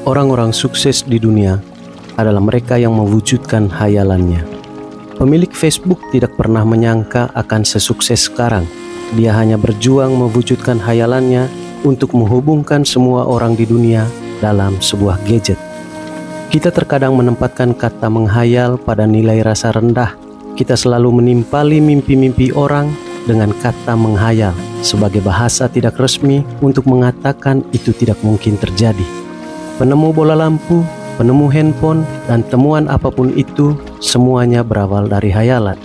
Orang-orang sukses di dunia adalah mereka yang mewujudkan hayalannya. Pemilik Facebook tidak pernah menyangka akan sesukses sekarang. Dia hanya berjuang mewujudkan hayalannya untuk menghubungkan semua orang di dunia dalam sebuah gadget. Kita terkadang menempatkan kata menghayal pada nilai rasa rendah. Kita selalu menimpali mimpi-mimpi orang dengan kata menghayal sebagai bahasa tidak resmi untuk mengatakan itu tidak mungkin terjadi. Penemu bola lampu, penemu handphone, dan temuan apapun itu semuanya berawal dari hayalan.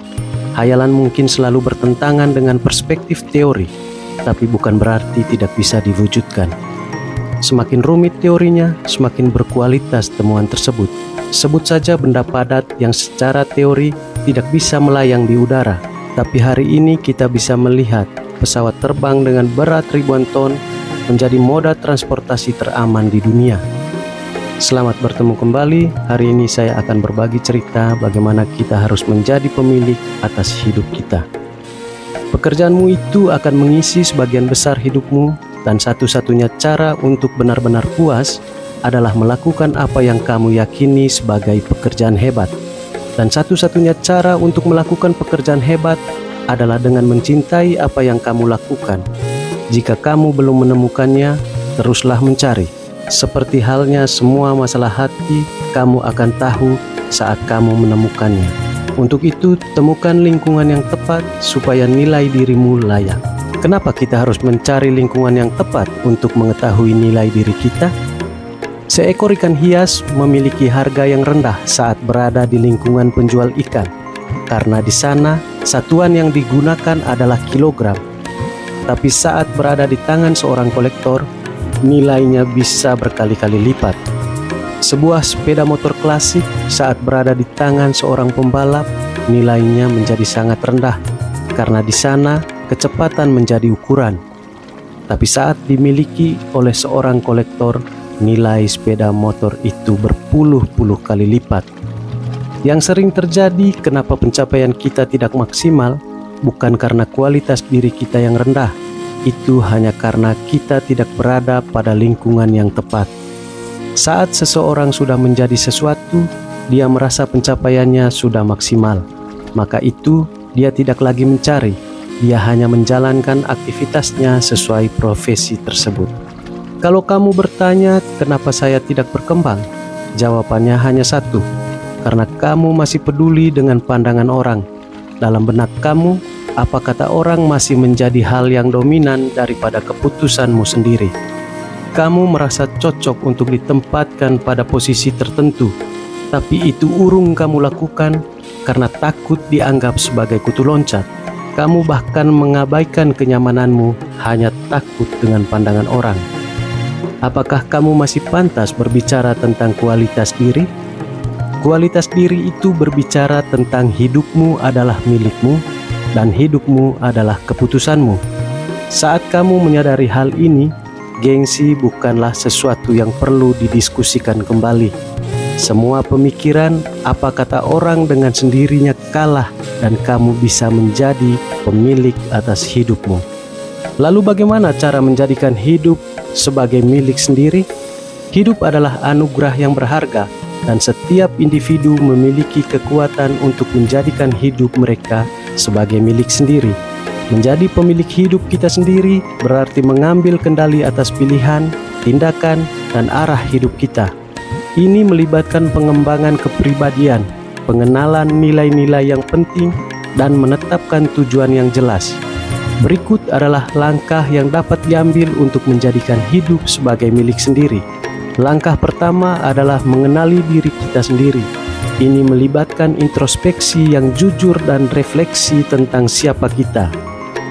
Hayalan mungkin selalu bertentangan dengan perspektif teori, tapi bukan berarti tidak bisa diwujudkan. Semakin rumit teorinya, semakin berkualitas temuan tersebut. Sebut saja benda padat yang secara teori tidak bisa melayang di udara, tapi hari ini kita bisa melihat pesawat terbang dengan berat ribuan ton menjadi moda transportasi teraman di dunia. Selamat bertemu kembali. Hari ini saya akan berbagi cerita bagaimana kita harus menjadi pemilik atas hidup kita. Pekerjaanmu itu akan mengisi sebagian besar hidupmu, dan satu-satunya cara untuk benar-benar puas adalah melakukan apa yang kamu yakini sebagai pekerjaan hebat. Dan satu-satunya cara untuk melakukan pekerjaan hebat adalah dengan mencintai apa yang kamu lakukan. Jika kamu belum menemukannya, teruslah mencari. Seperti halnya semua masalah hati, kamu akan tahu saat kamu menemukannya. Untuk itu, temukan lingkungan yang tepat supaya nilai dirimu layak. Kenapa kita harus mencari lingkungan yang tepat untuk mengetahui nilai diri kita? Seekor ikan hias memiliki harga yang rendah saat berada di lingkungan penjual ikan, karena di sana satuan yang digunakan adalah kilogram. Tapi saat berada di tangan seorang kolektor, nilainya bisa berkali-kali lipat. Sebuah sepeda motor klasik saat berada di tangan seorang pembalap, nilainya menjadi sangat rendah, karena di sana kecepatan menjadi ukuran. Tapi saat dimiliki oleh seorang kolektor, nilai sepeda motor itu berpuluh-puluh kali lipat. Yang sering terjadi kenapa pencapaian kita tidak maksimal, bukan karena kualitas diri kita yang rendah. Itu hanya karena kita tidak berada pada lingkungan yang tepat. Saat seseorang sudah menjadi sesuatu, dia merasa pencapaiannya sudah maksimal. Maka itu dia tidak lagi mencari, dia hanya menjalankan aktivitasnya sesuai profesi tersebut. Kalau kamu bertanya, kenapa saya tidak berkembang? Jawabannya hanya satu, karena kamu masih peduli dengan pandangan orang. Dalam benak kamu, apa kata orang masih menjadi hal yang dominan daripada keputusanmu sendiri. Kamu merasa cocok untuk ditempatkan pada posisi tertentu, tapi itu urung kamu lakukan karena takut dianggap sebagai kutu loncat. Kamu bahkan mengabaikan kenyamananmu hanya takut dengan pandangan orang. Apakah kamu masih pantas berbicara tentang kualitas diri? Kualitas diri itu berbicara tentang hidupmu adalah milikmu, dan hidupmu adalah keputusanmu. Saat kamu menyadari hal ini, gengsi bukanlah sesuatu yang perlu didiskusikan kembali. Semua pemikiran, apa kata orang dengan sendirinya kalah, dan kamu bisa menjadi pemilik atas hidupmu. Lalu bagaimana cara menjadikan hidup sebagai milik sendiri? Hidup adalah anugerah yang berharga, dan setiap individu memiliki kekuatan untuk menjadikan hidup mereka sebagai milik sendiri. Menjadi pemilik hidup kita sendiri berarti mengambil kendali atas pilihan, tindakan, dan arah hidup kita. Ini melibatkan pengembangan kepribadian, pengenalan nilai-nilai yang penting, dan menetapkan tujuan yang jelas. Berikut adalah langkah yang dapat diambil untuk menjadikan hidup sebagai milik sendiri. Langkah pertama adalah mengenali diri kita sendiri. Ini melibatkan introspeksi yang jujur dan refleksi tentang siapa kita,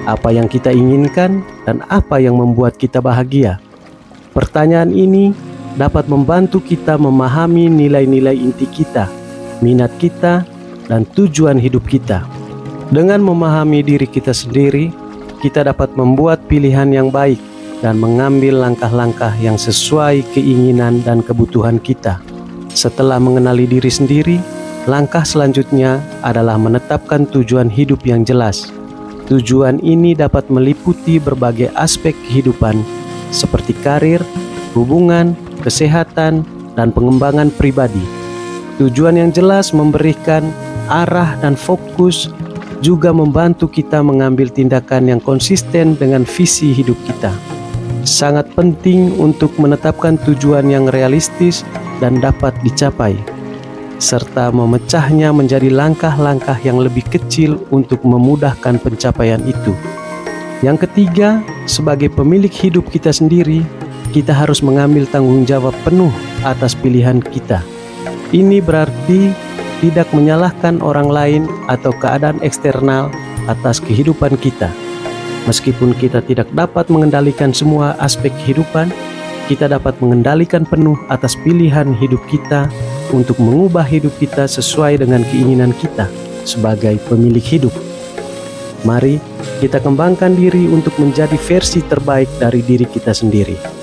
apa yang kita inginkan, dan apa yang membuat kita bahagia. Pertanyaan ini dapat membantu kita memahami nilai-nilai inti kita, minat kita, dan tujuan hidup kita. Dengan memahami diri kita sendiri, kita dapat membuat pilihan yang baik dan mengambil langkah-langkah yang sesuai keinginan dan kebutuhan kita. Setelah mengenali diri sendiri, langkah selanjutnya adalah menetapkan tujuan hidup yang jelas. Tujuan ini dapat meliputi berbagai aspek kehidupan seperti karir, hubungan, kesehatan, dan pengembangan pribadi. Tujuan yang jelas memberikan arah dan fokus, juga membantu kita mengambil tindakan yang konsisten dengan visi hidup kita. Sangat penting untuk menetapkan tujuan yang realistis dan dapat dicapai, serta memecahnya menjadi langkah-langkah yang lebih kecil untuk memudahkan pencapaian itu. Yang ketiga, sebagai pemilik hidup kita sendiri, kita harus mengambil tanggung jawab penuh atas pilihan kita. Ini berarti tidak menyalahkan orang lain atau keadaan eksternal atas kehidupan kita. Meskipun kita tidak dapat mengendalikan semua aspek kehidupan, kita dapat mengendalikan penuh atas pilihan hidup kita untuk mengubah hidup kita sesuai dengan keinginan kita sebagai pemilik hidup. Mari kita kembangkan diri untuk menjadi versi terbaik dari diri kita sendiri.